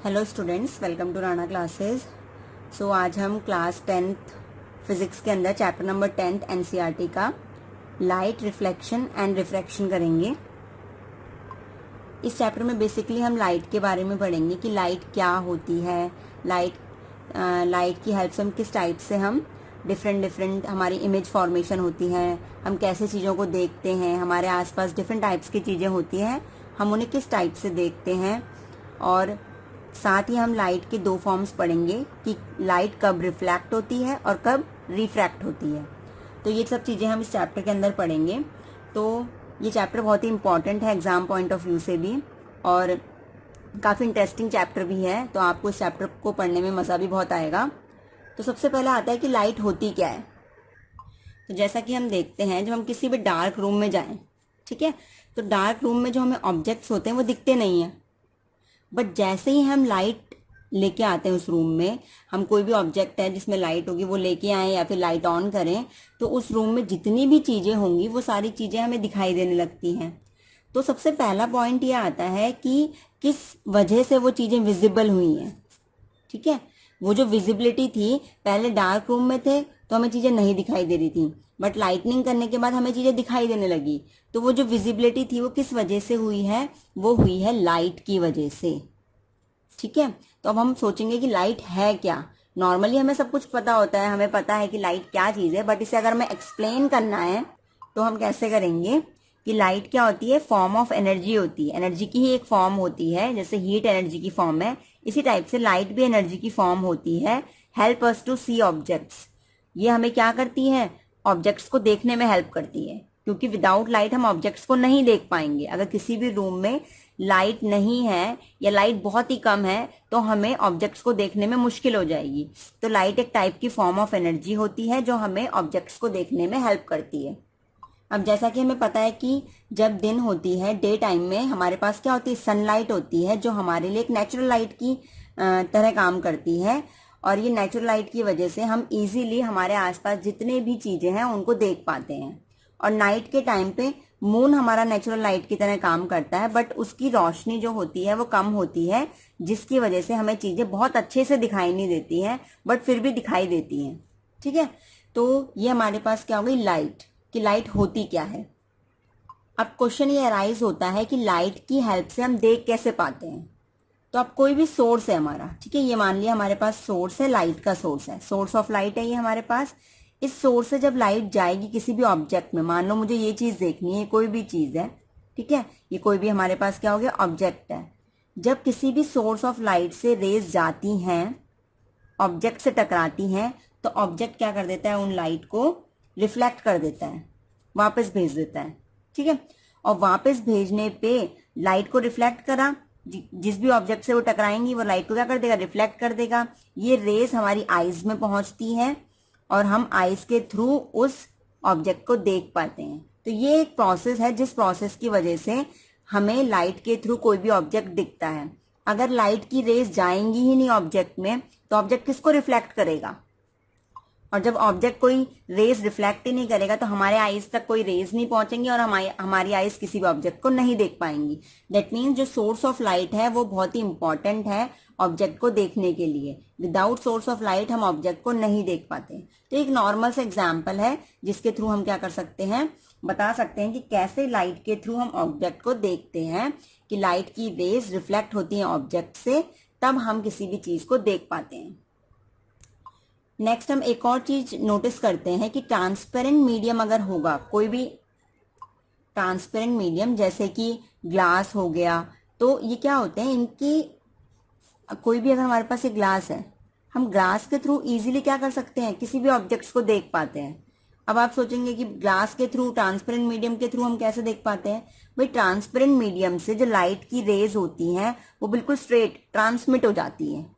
Hello students, welcome to Rana classes. So आज हम class 10th physics के अंदर चैप्टर नंबर 10 एनसीईआरटी का लाइट रिफ्लेक्शन एंड रिफ्रैक्शन करेंगे। इस चैप्टर में बेसिकली हम लाइट के बारे में पढ़ेंगे कि लाइट क्या होती है, लाइट की हेल्प से हम किस टाइप से हम डिफरेंट हमारी इमेज फॉर्मेशन होती है, हम कैसे चीज़ों को देखते हैं, हमारे आसपास डिफरेंट टाइप्स की चीज़ें होती हैं, हम उन्हें किस टाइप से देखते हैं। और साथ ही हम लाइट के दो फॉर्म्स पढ़ेंगे कि लाइट कब रिफ्लेक्ट होती है और कब रिफ्रैक्ट होती है। तो ये सब चीज़ें हम इस चैप्टर के अंदर पढ़ेंगे। तो ये चैप्टर बहुत ही इंपॉर्टेंट है एग्जाम पॉइंट ऑफ व्यू से भी, और काफ़ी इंटरेस्टिंग चैप्टर भी है, तो आपको इस चैप्टर को पढ़ने में मज़ा भी बहुत आएगा। तो सबसे पहले आता है कि लाइट होती क्या है। तो जैसा कि हम देखते हैं, जब हम किसी भी डार्क रूम में जाएं, ठीक है, तो डार्क रूम में जो हमें ऑब्जेक्ट्स होते हैं वो दिखते नहीं हैं, बट जैसे ही हम लाइट लेके आते हैं उस रूम में, हम कोई भी ऑब्जेक्ट है जिसमें लाइट होगी वो लेके आए या फिर लाइट ऑन करें, तो उस रूम में जितनी भी चीज़ें होंगी वो सारी चीज़ें हमें दिखाई देने लगती हैं। तो सबसे पहला पॉइंट ये आता है कि किस वजह से वो चीज़ें विजिबल हुई हैं। ठीक है, वो जो विजिबिलिटी थी, पहले डार्क रूम में थे तो हमें चीज़ें नहीं दिखाई दे रही थी, बट लाइटनिंग करने के बाद हमें चीज़ें दिखाई देने लगी। तो वो जो विजिबिलिटी थी वो किस वजह से हुई है, वो हुई है लाइट की वजह से। ठीक है, तो अब हम सोचेंगे कि लाइट है क्या। नॉर्मली हमें सब कुछ पता होता है, हमें पता है कि लाइट क्या चीज़ है, बट इसे अगर हमें एक्सप्लेन करना है तो हम कैसे करेंगे कि लाइट क्या होती है, फॉर्म ऑफ एनर्जी होती है, एनर्जी की ही एक फॉर्म होती है। जैसे हीट एनर्जी की फॉर्म है, इसी टाइप से लाइट भी एनर्जी की फॉर्म होती है। Help us to see objects, ये हमें क्या करती है, ऑब्जेक्ट्स को देखने में हेल्प करती है, क्योंकि विदाउट लाइट हम ऑब्जेक्ट्स को नहीं देख पाएंगे। अगर किसी भी रूम में लाइट नहीं है या लाइट बहुत ही कम है तो हमें ऑब्जेक्ट्स को देखने में मुश्किल हो जाएगी। तो लाइट एक टाइप की फॉर्म ऑफ एनर्जी होती है जो हमें ऑब्जेक्ट्स को देखने में हेल्प करती है। अब जैसा कि हमें पता है कि जब दिन होती है, डे टाइम में हमारे पास क्या होती है, सनलाइट होती है, जो हमारे लिए एक नेचुरल लाइट की तरह काम करती है। और ये नेचुरल लाइट की वजह से हम इजीली हमारे आसपास जितने भी चीजें हैं उनको देख पाते हैं। और नाइट के टाइम पे मून हमारा नेचुरल लाइट की तरह काम करता है, बट उसकी रोशनी जो होती है वो कम होती है, जिसकी वजह से हमें चीजें बहुत अच्छे से दिखाई नहीं देती हैं, बट फिर भी दिखाई देती हैं। ठीक है, तो ये हमारे पास क्या हो गई लाइट, कि लाइट होती क्या है। अब क्वेश्चन ये अराइज होता है कि लाइट की हेल्प से हम देख कैसे पाते हैं। तो अब कोई भी सोर्स है हमारा, ठीक है, ये मान लिया हमारे पास सोर्स है, लाइट का सोर्स है, सोर्स ऑफ लाइट है ये हमारे पास। इस सोर्स से जब लाइट जाएगी किसी भी ऑब्जेक्ट में, मान लो मुझे ये चीज देखनी है, कोई भी चीज है, ठीक है, ये कोई भी हमारे पास क्या हो गया, ऑब्जेक्ट है। जब किसी भी सोर्स ऑफ लाइट से रेज जाती हैं, ऑब्जेक्ट से टकराती हैं, तो ऑब्जेक्ट क्या कर देता है, उन लाइट को रिफ्लेक्ट कर देता है, वापस भेज देता है। ठीक है, और वापस भेजने पे लाइट को रिफ्लेक्ट करा, जिस भी ऑब्जेक्ट से वो टकराएंगी वो लाइट को क्या कर देगा, रिफ्लेक्ट कर देगा। ये रेज हमारी आईज में पहुंचती है और हम आईज के थ्रू उस ऑब्जेक्ट को देख पाते हैं। तो ये एक प्रोसेस है जिस प्रोसेस की वजह से हमें लाइट के थ्रू कोई भी ऑब्जेक्ट दिखता है। अगर लाइट की रेज जाएंगी ही नहीं ऑब्जेक्ट में, तो ऑब्जेक्ट किसको रिफ्लेक्ट करेगा, और जब ऑब्जेक्ट कोई रेज रिफ्लेक्ट ही नहीं करेगा तो हमारे आईज तक कोई रेज नहीं पहुंचेंगी और हमारी आईज किसी भी ऑब्जेक्ट को नहीं देख पाएंगी। दैट मीन्स जो सोर्स ऑफ लाइट है वो बहुत ही इंपॉर्टेंट है ऑब्जेक्ट को देखने के लिए। विदाउट सोर्स ऑफ लाइट हम ऑब्जेक्ट को नहीं देख पाते। तो एक नॉर्मल सा एग्जाम्पल है जिसके थ्रू हम क्या कर सकते हैं, बता सकते हैं कि कैसे लाइट के थ्रू हम ऑब्जेक्ट को देखते हैं, कि लाइट की रेज रिफ्लेक्ट होती है ऑब्जेक्ट से, तब हम किसी भी चीज को देख पाते हैं। नेक्स्ट हम एक और चीज नोटिस करते हैं कि ट्रांसपेरेंट मीडियम अगर होगा, कोई भी ट्रांसपेरेंट मीडियम जैसे कि ग्लास हो गया, तो ये क्या होते हैं, इनकी कोई भी अगर हमारे पास एक ग्लास है, हम ग्लास के थ्रू इजीली क्या कर सकते हैं, किसी भी ऑब्जेक्ट्स को देख पाते हैं। अब आप सोचेंगे कि ग्लास के थ्रू, ट्रांसपेरेंट मीडियम के थ्रू हम कैसे देख पाते हैं। भाई ट्रांसपेरेंट मीडियम से जो लाइट की रेज होती हैं वो बिल्कुल स्ट्रेट ट्रांसमिट हो जाती है।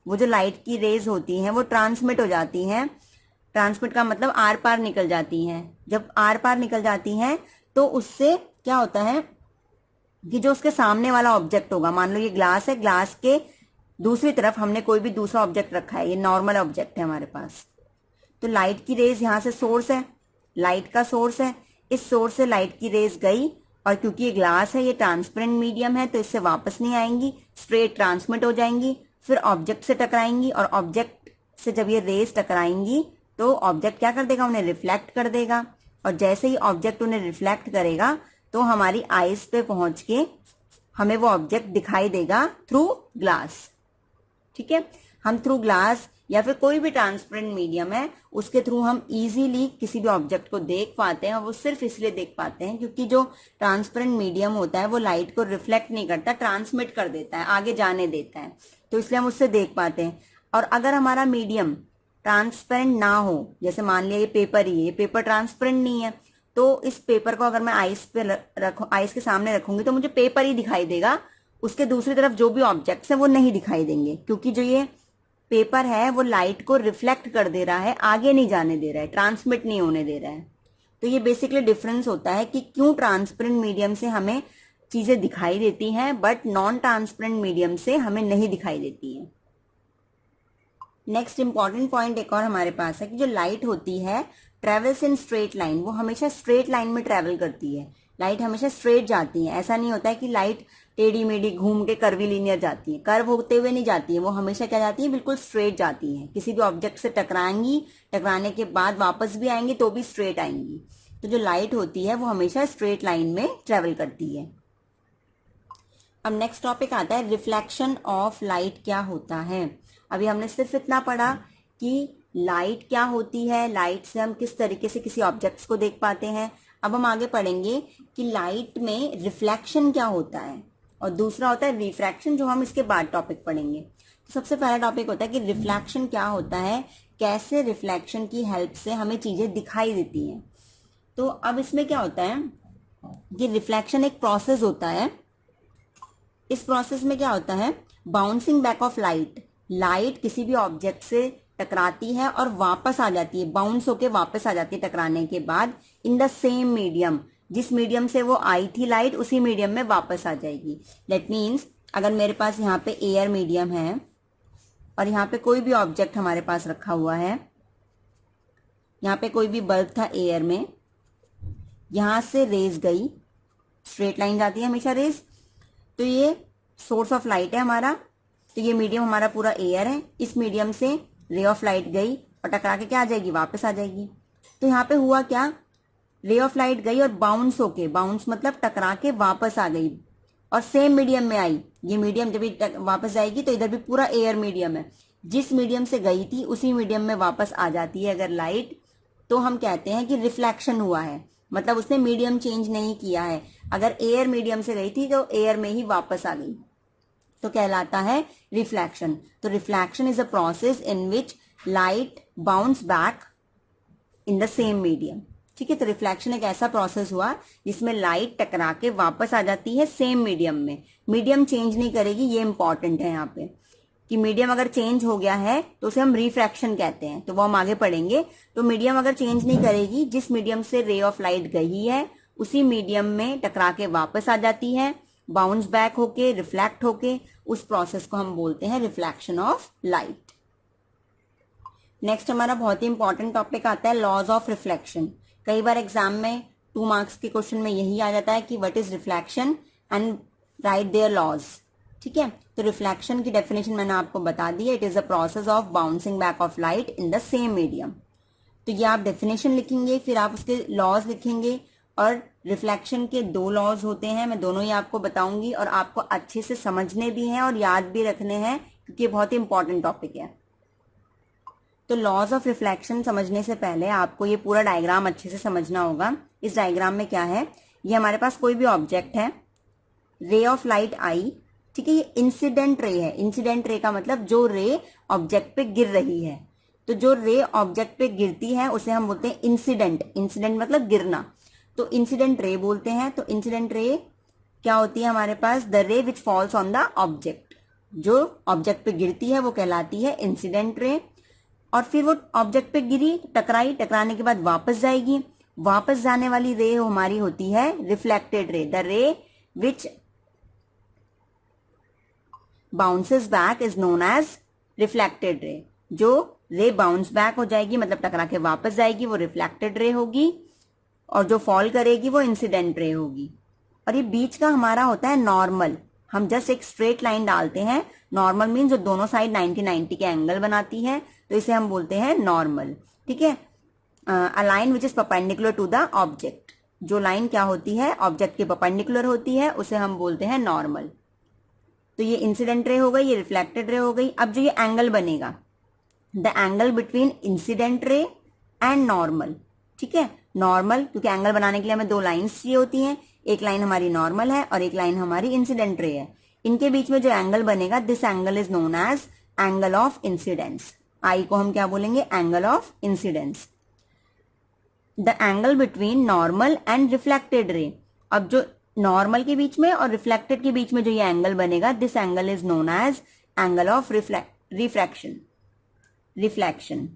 वो जो लाइट की रेज होती हैं वो ट्रांसमिट हो जाती हैं। ट्रांसमिट का मतलब आर पार निकल जाती हैं। जब आर पार निकल जाती हैं तो उससे क्या होता है कि जो उसके सामने वाला ऑब्जेक्ट होगा, मान लो ये ग्लास है, ग्लास के दूसरी तरफ हमने कोई भी दूसरा ऑब्जेक्ट रखा है, ये नॉर्मल ऑब्जेक्ट है हमारे पास, तो लाइट की रेज यहाँ से सोर्स है, लाइट का सोर्स है, इस सोर्स से लाइट की रेज गई और क्योंकि ये ग्लास है, ये ट्रांसपेरेंट मीडियम है, तो इससे वापस नहीं आएंगी, स्ट्रेट ट्रांसमिट हो जाएंगी, फिर ऑब्जेक्ट से टकराएंगी, और ऑब्जेक्ट से जब ये रेज टकराएंगी तो ऑब्जेक्ट क्या कर देगा, उन्हें रिफ्लेक्ट कर देगा, और जैसे ही ऑब्जेक्ट उन्हें रिफ्लेक्ट करेगा तो हमारी आईज पे पहुंच के हमें वो ऑब्जेक्ट दिखाई देगा थ्रू ग्लास। ठीक है, हम थ्रू ग्लास या फिर कोई भी ट्रांसपेरेंट मीडियम है उसके थ्रू हम इजीली किसी भी ऑब्जेक्ट को देख पाते हैं, और वो सिर्फ इसलिए देख पाते हैं क्योंकि जो ट्रांसपेरेंट मीडियम होता है वो लाइट को रिफ्लेक्ट नहीं करता, ट्रांसमिट कर देता है, आगे जाने देता है, तो इसलिए हम उससे देख पाते हैं। और अगर हमारा मीडियम ट्रांसपेरेंट ना हो, जैसे मान लिया ये पेपर ही है, ये पेपर ट्रांसपेरेंट नहीं है, तो इस पेपर को अगर मैं आइस के सामने रखूंगी तो मुझे पेपर ही दिखाई देगा, उसके दूसरी तरफ जो भी ऑब्जेक्ट्स हैं वो नहीं दिखाई देंगे, क्योंकि जो ये पेपर है वो लाइट को रिफ्लेक्ट कर दे रहा है, आगे नहीं जाने दे रहा है, ट्रांसमिट नहीं होने दे रहा है। तो ये बेसिकली डिफरेंस होता है कि क्यों ट्रांसपेरेंट मीडियम से हमें चीजें दिखाई देती हैं बट नॉन ट्रांसपेरेंट मीडियम से हमें नहीं दिखाई देती है। नेक्स्ट इंपॉर्टेंट पॉइंट एक और हमारे पास है कि जो लाइट होती है ट्रेवल्स इन स्ट्रेट लाइन, वो हमेशा स्ट्रेट लाइन में ट्रेवल करती है, लाइट हमेशा स्ट्रेट जाती है। ऐसा नहीं होता है कि लाइट टेढ़ी मेढ़ी घूम के कर्वी लीनियर जाती है, कर्व होते हुए नहीं जाती है, वो हमेशा क्या जाती है, बिल्कुल स्ट्रेट जाती है। किसी भी ऑब्जेक्ट से टकराएंगी, टकराने के बाद वापस भी आएंगी तो भी स्ट्रेट आएंगी। तो जो लाइट होती है वो हमेशा स्ट्रेट लाइन में ट्रेवल करती है। अब नेक्स्ट टॉपिक आता है रिफ्लेक्शन ऑफ लाइट क्या होता है। अभी हमने सिर्फ इतना पढ़ा कि लाइट क्या होती है, लाइट से हम किस तरीके से किसी ऑब्जेक्ट्स को देख पाते हैं। अब हम आगे पढ़ेंगे कि लाइट में रिफ्लेक्शन क्या होता है, और दूसरा होता है रिफ्रैक्शन, जो हम इसके बाद टॉपिक पढ़ेंगे। तो सबसे पहला टॉपिक होता है कि रिफ्लेक्शन क्या होता है, कैसे रिफ्लेक्शन की हेल्प से हमें चीजें दिखाई देती हैं। तो अब इसमें क्या होता है कि रिफ्लेक्शन एक प्रोसेस होता है। इस प्रोसेस में क्या होता है, bouncing back of light, light किसी भी ऑब्जेक्ट से टकराती है और वापस आ जाती है, बाउंस होके वापस आ जाती है टकराने के बाद, इन द सेम मीडियम, जिस मीडियम से वो आई थी लाइट उसी मीडियम में वापस आ जाएगी। दैट मीन्स अगर मेरे पास यहाँ पे एयर मीडियम है और यहाँ पे कोई भी ऑब्जेक्ट हमारे पास रखा हुआ है, यहाँ पे कोई भी बल्ब था एयर में, यहाँ से रेज गई, स्ट्रेट लाइन जाती है हमेशा रेज, तो ये सोर्स ऑफ लाइट है हमारा, तो ये मीडियम हमारा पूरा एयर है, इस मीडियम से रे ऑफ लाइट गई और टकरा के क्या आ जाएगी, वापस आ जाएगी। तो यहाँ पे हुआ क्या, रे ऑफ लाइट गई और बाउंस होके, बाउंस मतलब टकरा के वापस आ गई और सेम मीडियम में आई। ये मीडियम जब वापस जाएगी तो इधर भी पूरा एयर मीडियम है, जिस मीडियम से गई थी उसी मीडियम में वापस आ जाती है अगर लाइट, तो हम कहते हैं कि रिफ्लेक्शन हुआ है, मतलब उसने मीडियम चेंज नहीं किया है। अगर एयर मीडियम से गई थी तो एयर में ही वापस आ गई, तो कहलाता है रिफ्लेक्शन। तो reflection is a process in which light bounce back in the same medium. ठीक है, तो रिफ्लेक्शन एक ऐसा प्रोसेस हुआ जिसमें लाइट टकरा के वापस आ जाती है सेम मीडियम में, मीडियम चेंज नहीं करेगी। ये इंपॉर्टेंट है यहाँ पे कि मीडियम अगर चेंज हो गया है तो उसे हम रिफ्रैक्शन कहते हैं, तो वो हम आगे पढ़ेंगे। तो मीडियम अगर चेंज नहीं करेगी, जिस मीडियम से रे ऑफ लाइट गई है उसी मीडियम में टकरा के वापस आ जाती है, बाउंस बैक होके, रिफ्लेक्ट होके, उस प्रोसेस को हम बोलते हैं रिफ्लेक्शन ऑफ लाइट। नेक्स्ट हमारा बहुत ही इंपॉर्टेंट टॉपिक आता है लॉज ऑफ रिफ्लेक्शन। कई बार एग्जाम में 2 मार्क्स के क्वेश्चन में यही आ जाता है कि what is reflection and write their laws. ठीक है, तो रिफ्लेक्शन की डेफिनेशन मैंने आपको बता दी है, it is a process of bouncing back of light in the same medium. तो ये आप डेफिनेशन लिखेंगे, फिर आप उसके लॉज लिखेंगे, और रिफ्लेक्शन के 2 लॉज होते हैं, मैं दोनों ही आपको बताऊंगी और आपको अच्छे से समझने भी हैं और याद भी रखने हैं क्योंकि ये बहुत ही इंपॉर्टेंट टॉपिक है। तो लॉज ऑफ रिफ्लेक्शन समझने से पहले आपको ये पूरा डायग्राम अच्छे से समझना होगा। इस डायग्राम में क्या है, ये हमारे पास कोई भी ऑब्जेक्ट है, रे ऑफ लाइट आई, ठीक है, ये इंसिडेंट रे है। इंसिडेंट रे का मतलब जो रे ऑब्जेक्ट पे गिर रही है, तो जो रे ऑब्जेक्ट पे गिरती है उसे हम बोलते हैं इंसिडेंट। इंसिडेंट मतलब गिरना, तो इंसिडेंट रे बोलते हैं। तो इंसिडेंट रे क्या होती है हमारे पास, the ray which falls on the object, जो ऑब्जेक्ट पे गिरती है वो कहलाती है इंसिडेंट रे। और फिर वो ऑब्जेक्ट पे गिरी, टकराई, टकराने के बाद वापस जाएगी, वापस जाने वाली रे हमारी होती है reflected ray. The ray which bounces back is known as reflected ray. जो रे बाउंस बैक हो जाएगी मतलब टकरा के वापस जाएगी वो रिफ्लेक्टेड रे होगी, और जो फॉल करेगी वो इंसिडेंट रे होगी। और ये बीच का हमारा होता है नॉर्मल। हम जस्ट एक स्ट्रेट लाइन डालते हैं, नॉर्मल मीन जो दोनों साइड 90-90 के एंगल बनाती है, तो इसे हम बोलते हैं नॉर्मल। ठीक है, a line which is perpendicular to the object, जो लाइन क्या होती है, ऑब्जेक्ट के परपेंडिकुलर होती है, उसे हम बोलते हैं नॉर्मल। तो ये इंसिडेंट रे हो गई, ये रिफ्लेक्टेड रे हो गई। अब जो ये एंगल बनेगा, the angle between incident ray and normal. ठीक है, नॉर्मल, क्योंकि एंगल बनाने के लिए हमें दो लाइंस चाहिए होती हैं, एक लाइन हमारी नॉर्मल है और एक लाइन हमारी इंसिडेंट रे है। इनके बीच में जो एंगल बनेगा, this angle is known as angle of incidence. I को हम क्या बोलेंगे, angle of incidence. The angle between normal and reflected ray. अब जो नॉर्मल के बीच में और रिफ्लेक्टेड के बीच में जो ये एंगल बनेगा, this angle is known as angle of refraction, reflection.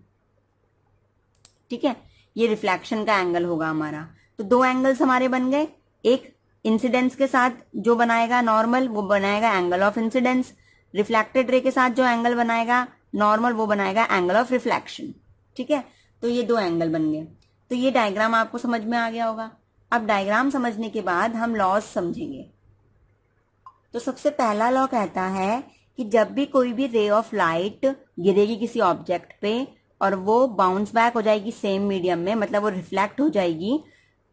ठीक है, ये रिफ्लेक्शन का एंगल होगा हमारा। तो दो एंगल्स हमारे बन गए, एक इंसिडेंस के साथ जो बनाएगा नॉर्मल, वो बनाएगा angle of incidence. Reflected ray के साथ जो एंगल बनाएगा नॉर्मल, वो बनाएगा एंगल ऑफ रिफ्लेक्शन। ठीक है, तो ये दो एंगल बन गए। तो ये डायग्राम आपको समझ में आ गया होगा। अब डायग्राम समझने के बाद हम लॉज समझेंगे। तो सबसे पहला लॉ कहता है कि जब भी कोई भी रे ऑफ लाइट गिरेगी किसी ऑब्जेक्ट पे और वो बाउंस बैक हो जाएगी सेम मीडियम में, मतलब वो रिफ्लेक्ट हो जाएगी,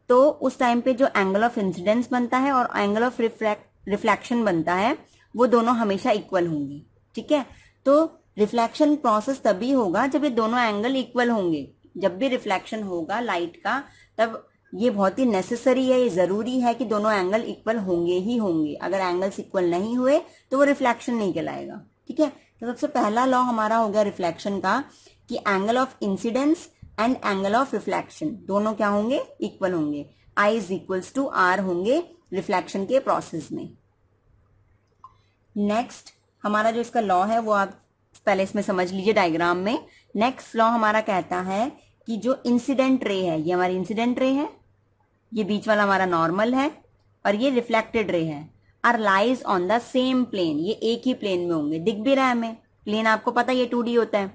तो उस टाइम पे जो एंगल ऑफ इंसिडेंस बनता है और एंगल ऑफ रिफ्लेक्शन बनता है, वो दोनों हमेशा इक्वल होंगे। ठीक है, तो रिफ्लेक्शन प्रोसेस तभी होगा जब ये दोनों एंगल इक्वल होंगे। जब भी रिफ्लेक्शन होगा लाइट का, तब ये बहुत ही नेसेसरी है, ये जरूरी है कि दोनों एंगल इक्वल होंगे ही होंगे। अगर एंगल्स इक्वल नहीं हुए तो वो रिफ्लेक्शन नहीं कहलाएगा। ठीक है, तो सबसे पहला लॉ हमारा हो गया रिफ्लेक्शन का कि angle of incidence and angle of reflection दोनों क्या होंगे, इक्वल होंगे। I is equals to are होंगे रिफ्लेक्शन के प्रोसेस में। नेक्स्ट हमारा जो इसका लॉ है वो आप पहले इसमें समझ लीजिए डायग्राम में। नेक्स्ट लॉ हमारा कहता है कि जो इंसिडेंट रे है, ये हमारी इंसिडेंट रे है, ये बीच वाला हमारा नॉर्मल है और ये रिफ्लेक्टेड रे है, are lies on the same plane. ये एक ही प्लेन में होंगे, दिख भी रहा है हमें। प्लेन आपको पता है ये 2D होता है,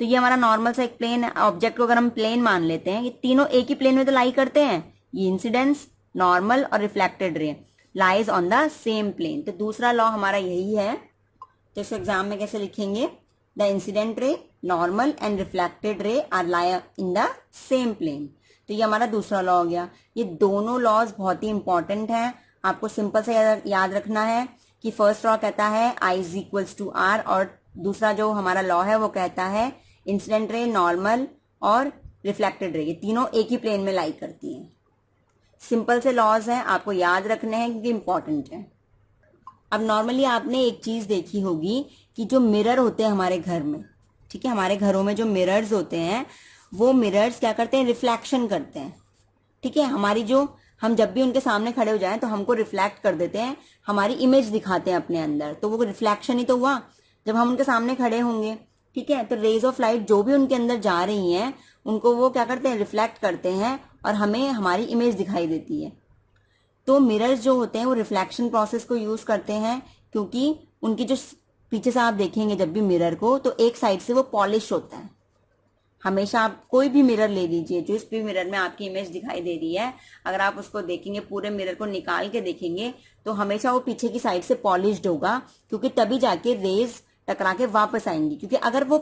तो ये हमारा नॉर्मल सा एक प्लेन ऑब्जेक्ट को अगर हम प्लेन मान लेते हैं, ये तीनों एक ही प्लेन में तो लाई करते हैं। ये इंसिडेंस, नॉर्मल और reflected ray lies on the same plane. तो दूसरा लॉ हमारा यही है। तो इस एग्जाम में कैसे लिखेंगे, the incident ray, normal and reflected ray are lie in the same plane. तो ये हमारा दूसरा लॉ हो गया। ये दोनों लॉज बहुत ही इंपॉर्टेंट हैं, आपको सिंपल से याद रखना है कि फर्स्ट लॉ कहता है I is equals to are, और दूसरा जो हमारा लॉ है वो कहता है इंसिडेंट रे, नॉर्मल और रिफ्लेक्टेड रे, ये तीनों एक ही प्लेन में लाई करती हैं। सिंपल से लॉज हैं, आपको याद रखने हैं क्योंकि इंपॉर्टेंट है। अब नॉर्मली आपने एक चीज देखी होगी कि जो मिरर होते हैं हमारे घर में, ठीक है, हमारे घरों में जो मिरर्स होते हैं, वो मिरर्स क्या करते हैं, रिफ्लेक्शन करते हैं। ठीक है, हमारी जो हम जब भी उनके सामने खड़े हो जाएं तो हमको रिफ्लेक्ट कर देते हैं, हमारी इमेज दिखाते हैं अपने अंदर, तो वो रिफ्लेक्शन ही तो हुआ जब हम उनके सामने खड़े होंगे। ठीक है, तो रेज ऑफ लाइट जो भी उनके अंदर जा रही हैं, उनको वो क्या करते हैं, रिफ्लेक्ट करते हैं और हमें हमारी इमेज दिखाई देती है। तो मिरर्स जो होते हैं वो रिफ्लेक्शन प्रोसेस को यूज करते हैं, क्योंकि उनकी जो पीछे से आप देखेंगे जब भी मिरर को, तो एक साइड से वो पॉलिश होता है। हमेशा आप कोई भी मिरर ले लीजिए, जो इस भी मिरर में आपकी इमेज दिखाई दे रही है, अगर आप उसको देखेंगे, पूरे मिरर को निकाल के देखेंगे, तो हमेशा वो पीछे की साइड से पॉलिश्ड होगा, क्योंकि तभी जाके रेज टकरा के वापस आएंगी। क्योंकि अगर वो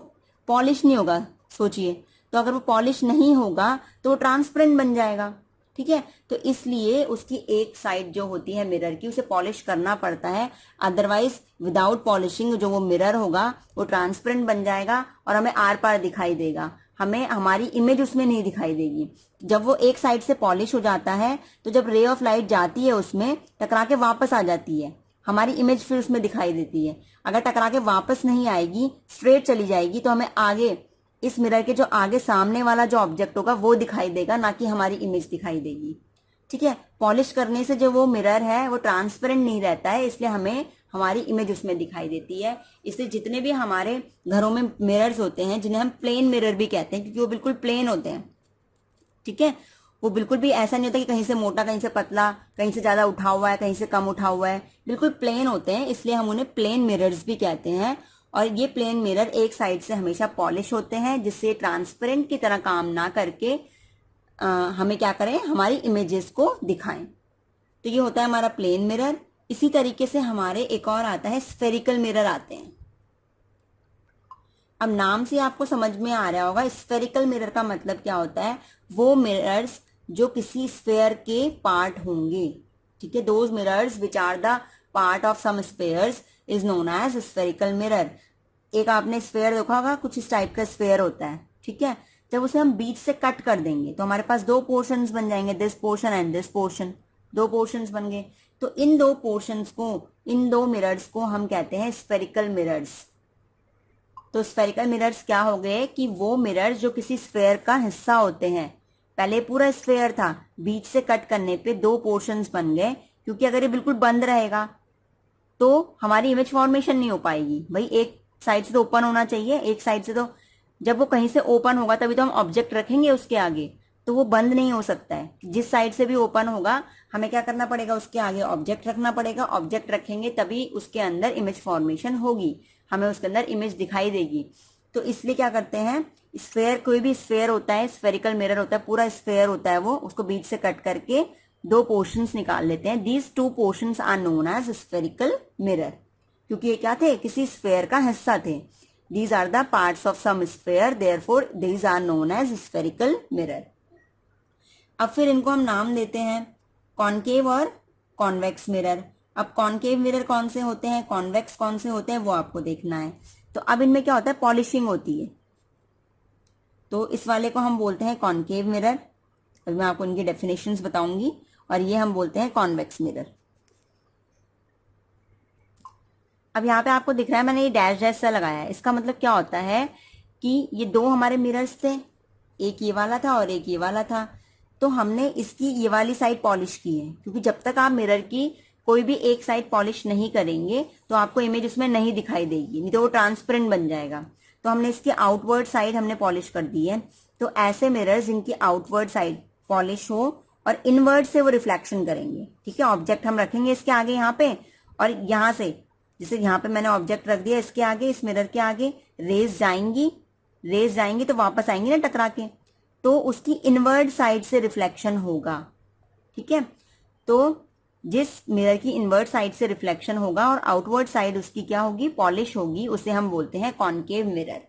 पॉलिश नहीं होगा, सोचिए, तो अगर वो पॉलिश नहीं होगा तो वो ट्रांसपेरेंट बन जाएगा। ठीक है, तो इसलिए उसकी एक साइड जो होती है मिरर की, उसे पॉलिश करना पड़ता है, अदरवाइज विदाउट पॉलिशिंग जो वो मिरर होगा वो ट्रांसपेरेंट बन जाएगा और हमें आर पार दिखाई देगा, हमें हमारी इमेज उसमें नहीं दिखाई देगी। जब वो एक साइड से पॉलिश हो जाता है, तो जब रे ऑफ लाइट जाती है उसमें, टकरा के वापस आ जाती है, हमारी इमेज फिर उसमें दिखाई देती है। अगर टकरा के वापस नहीं आएगी, स्ट्रेट चली जाएगी, तो हमें आगे इस मिरर के जो आगे सामने वाला जो ऑब्जेक्ट होगा वो दिखाई देगा, ना कि हमारी इमेज दिखाई देगी। ठीक है, पॉलिश करने से जो वो मिरर है वो ट्रांसपेरेंट नहीं रहता है, इसलिए हमें हमारी इमेज उसमें दिखाई देती है। इसलिए जितने भी हमारे घरों में मिरर्स होते हैं, जिन्हें हम प्लेन मिरर भी कहते हैं, क्योंकि वो बिल्कुल प्लेन होते हैं। ठीक है, वो बिल्कुल भी ऐसा नहीं होता कि कहीं से मोटा, कहीं से पतला, कहीं से ज्यादा उठा हुआ है, कहीं से कम उठा हुआ है, बिल्कुल प्लेन होते हैं, इसलिए हम उन्हें प्लेन मिरर्स भी कहते हैं। और ये प्लेन मिरर एक साइड से हमेशा पॉलिश होते हैं, जिससे ट्रांसपेरेंट की तरह काम ना करके हमें क्या करें, हमारी इमेजेस को दिखाएं। तो ये होता है हमारा प्लेन मिरर। इसी तरीके से हमारे एक और आता है स्फेरिकल मिरर आते हैं। अब नाम से आपको समझ में आ रहा होगा स्फेरिकल मिरर का मतलब क्या होता है। वो मिरर्स जो किसी स्फेयर के पार्ट होंगे, ठीक है। Those mirrors which are the part of some spheres is known as spherical mirror. एक आपने स्फेयर देखा होगा, कुछ इस टाइप का स्फेयर होता है, ठीक है। जब उसे हम बीच से कट कर देंगे तो हमारे पास दो पोर्शंस बन जाएंगे, this portion and this portion, दो पोर्शंस बन गए। तो इन दो पोर्शंस को, इन दो मिरर्स को हम कहते हैं स्फेरिकल मिरर्स। तो स्फेरिकल मिरर्स क्या हो गए कि वो मिरर्स जो किसी स्फेयर का हिस्सा होते हैं। पहले पूरा स्फेयर था, बीच से कट करने पे दो पोर्शंस बन गए, क्योंकि अगर ये बिल्कुल बंद रहेगा तो हमारी इमेज फॉर्मेशन नहीं हो पाएगी। भाई एक साइड से तो ओपन होना चाहिए, एक साइड से तो जब वो कहीं से ओपन होगा तभी तो हम ऑब्जेक्ट रखेंगे उसके आगे, तो वो बंद नहीं हो सकता है। जिस साइड से भी ओपन होगा हमें क्या करना पड़ेगा, उसके आगे ऑब्जेक्ट रखना पड़ेगा। ऑब्जेक्ट रखेंगे तभी उसके अंदर इमेज फॉर्मेशन होगी, हमें उसके अंदर इमेज दिखाई देगी। तो इसलिए क्या करते हैं, स्फेयर, कोई भी स्फेयर होता है, स्फेरिकल मिरर होता है, पूरा स्फेयर होता है वो, उसको बीच से कट करके दो पोर्शंस निकाल लेते हैं। These two portions are known as spherical mirror, क्योंकि ये क्या थे, किसी स्फेयर का हिस्सा थे। These are the parts of some sphere, therefore these are known as spherical mirror. अब फिर इनको हम नाम देते हैं कॉनकेव और कॉन्वेक्स मिरर। अब कॉनकेव मिरर कौन से होते हैं, कॉन्वेक्स कौन से होते हैं, वो आपको देखना है। तो अब इनमें क्या होता है, पॉलिशिंग होती है। तो इस वाले को हम बोलते हैं कॉनकेव मिरर, अभी मैं आपको इनकी डेफिनेशंस बताऊंगी। और ये हम बोलते हैं कॉन्वेक्स मिरर। अब यहाँ पे आपको दिख रहा है मैंने ये डैश डैश सा लगाया है, इसका मतलब क्या होता है कि ये दो हमारे मिरर्स थे, एक ये वाला था और एक ये वाला था। तो हमने इसकी ये वाली साइड पॉलिश की है, क्योंकि जब तक आप मिरर की कोई भी एक साइड पॉलिश नहीं करेंगे तो आपको इमेज उसमें नहीं दिखाई देगी, नहीं तो वो ट्रांसपेरेंट बन जाएगा। तो हमने इसकी आउटवर्ड साइड हमने पॉलिश कर दी है। तो ऐसे मिरर्स जिनकी आउटवर्ड साइड पॉलिश हो और इनवर्ड से वो रिफ्लेक्शन करेंगे, ठीक है। ऑब्जेक्ट हम रखेंगे इसके आगे यहाँ पे, और यहाँ से, जैसे यहाँ पे मैंने ऑब्जेक्ट रख दिया इसके आगे, इस मिरर के आगे, रेज जाएंगी तो वापस आएंगी ना टकरा के, तो उसकी इनवर्ड साइड से रिफ्लेक्शन होगा, ठीक है। तो जिस मिरर की इनवर्ड साइड से रिफ्लेक्शन होगा और आउटवर्ड साइड उसकी क्या होगी, पॉलिश होगी, उसे हम बोलते हैं कॉनकेव मिरर।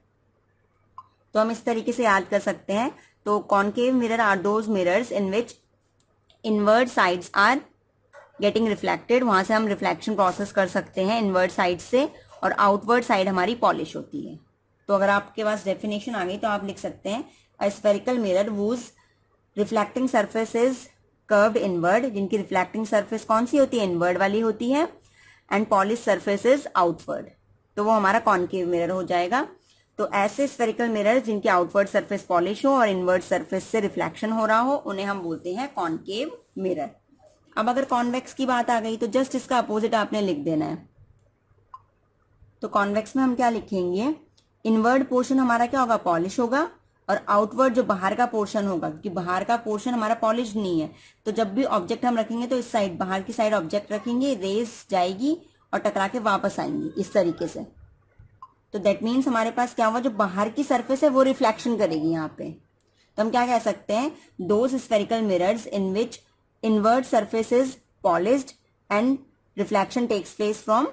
तो हम इस तरीके से याद कर सकते हैं। तो concave mirror are those mirrors in which inward sides are getting reflected, वहां से हम रिफ्लेक्शन प्रोसेस कर सकते हैं इनवर्ड साइड से, और आउटवर्ड साइड हमारी पॉलिश होती है। तो अगर आपके पास डेफिनेशन आ गई तो आप लिख सकते हैं a spherical mirror whose reflecting surface is curved inward, जिनकी रिफ्लेक्टिंग सरफेस कौन सी होती है, इनवर्ड वाली होती है, and polish surface is outward, तो वो हमारा कॉनकेव मिरर हो जाएगा। तो ऐसे स्फेरिकल मिरर्स जिनकी आउटवर्ड सरफेस पॉलिश हो और इनवर्ड सरफेस से रिफ्लेक्शन हो रहा हो, उन्हें हम बोलते हैं कॉनकेव मिरर। अब अगर कॉन्वेक्स की बात आ गई तो जस्ट इसका अपोजिट आपने लिख देना है। तो कॉन्वेक्स में हम क्या लिखेंगे, इनवर्ड पोर्शन हमारा क्या होगा, पॉलिश होगा, और आउटवर्ड जो बाहर का पोर्शन होगा, क्योंकि बाहर का पोर्शन हमारा पॉलिश नहीं है, तो जब भी ऑब्जेक्ट हम रखेंगे तो इस साइड, बाहर की साइड ऑब्जेक्ट रखेंगे, रेज जाएगी और टकरा के वापस आएंगी इस तरीके से। तो दैट मीन्स हमारे पास क्या हुआ, जो बाहर की सरफेस है वो रिफ्लेक्शन करेगी यहाँ पे। तो हम क्या कह सकते हैं, those spherical mirrors in which inward surface is polished and reflection takes place from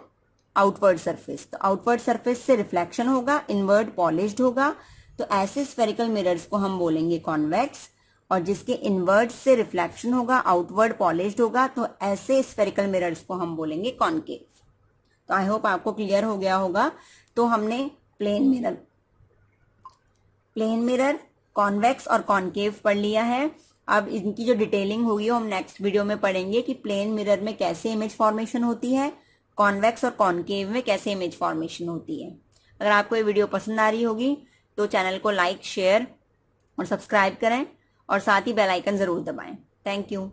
outward surface. तो आउटवर्ड सरफेस से रिफ्लेक्शन होगा, इनवर्ड पॉलिश्ड होगा, तो ऐसे स्फेरिकल मिरर्स को हम बोलेंगे कॉन्वेक्स। और जिसके इनवर्ड से रिफ्लेक्शन होगा, आउटवर्ड पॉलिश्ड होगा, तो ऐसे स्फेरिकल मिरर्स को हम बोलेंगे कॉनकेव। तो आई होप आपको क्लियर हो गया होगा। तो हमने प्लेन मिरर, कॉन्वेक्स और कॉनकेव पढ़ लिया है। अब इनकी जो डिटेलिंग होगी वो हम नेक्स्ट वीडियो में पढ़ेंगे कि प्लेन मिरर में कैसे इमेज फॉर्मेशन होती है, कॉन्वेक्स और कॉनकेव में कैसे इमेज फॉर्मेशन होती है। अगर आपको ये वीडियो पसंद आ रही होगी तो चैनल को लाइक, शेयर और सब्सक्राइब करें, और साथ ही बेल आइकन जरूर दबाएं। Thank you.